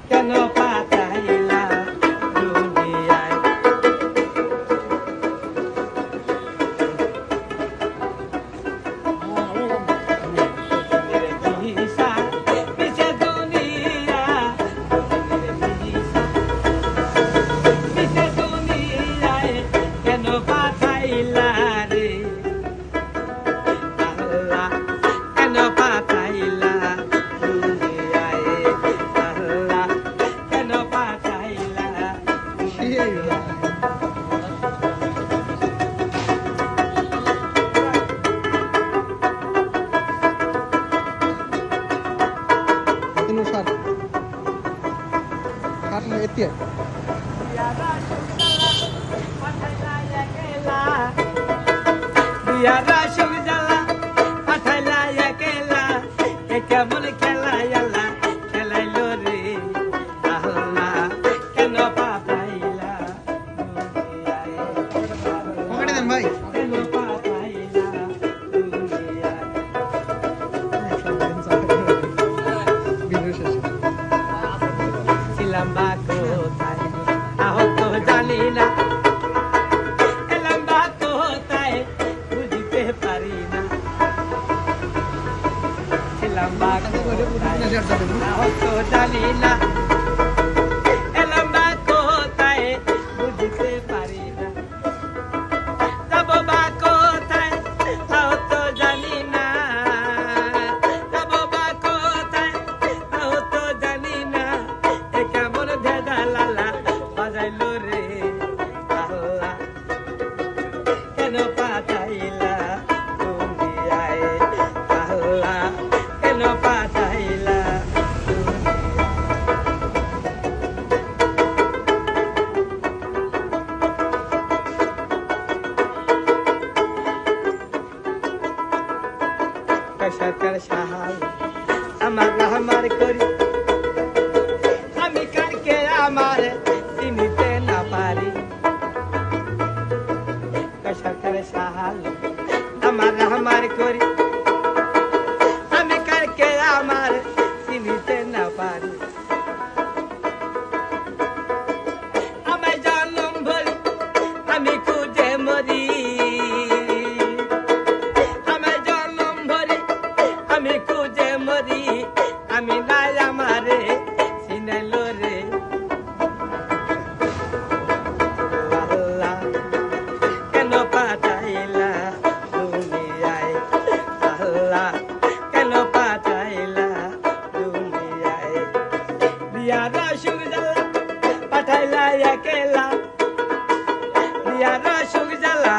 কেন পাঠাইলা দুনিয়ায় দিশা পিছে দুনিয়া পিছে দুনিয়ায় কেন পাঠাইলা রে আল্লাহ কেন পাঠাইলা দুনিয়ায় আল্লাহ কেন পাঠাইলা দিয়ারা সুখ জ্বালা পাঠাইলা একেলা এ কেমন খেলা আল্লাহ খেলাইলো রে আল্লাহ কেন পাঠাইলা ভাই কেন পাঠাইলা দুনিয়ায় ছিলাম বা কোথায় আহত জানি না এলাম বা কোথায় বুঝতে পারি না ছিলাম বা কোথায় আহত জানি না এলাম বা কোথায় বুঝতে পারি না যাব বা কোথায় আহত জানি না যাব বা কোথায় আহত জানি না এ কেমন ভেদা লালা বাজাইলো রে আল্লাহ কেন পাঠাইলা দুনিয়ায় আল্লাহ কেন পাঠাইলা সরকার সাহাল আমার করি আমি কারকে আমার চিনিতে না পারি সরকার সাহাল আমার করি আমি কারকে আমার চিনিতে না পারি আমায় জন্ম ভরি আমি খুঁজে মরি আমায় জন্ম ভরি আমি খুঁজে মরি আমি নাই আমারে চিনাইলো রে আল্লাহ কেন পাঠাইলা দুনিয়ায় আল্লাহ কেন পাঠাইলা দুনিয়ায় দিয়ারা সুখ জ্বালা পাঠাইলা একেলা দিয়ারা সুখ জ্বালা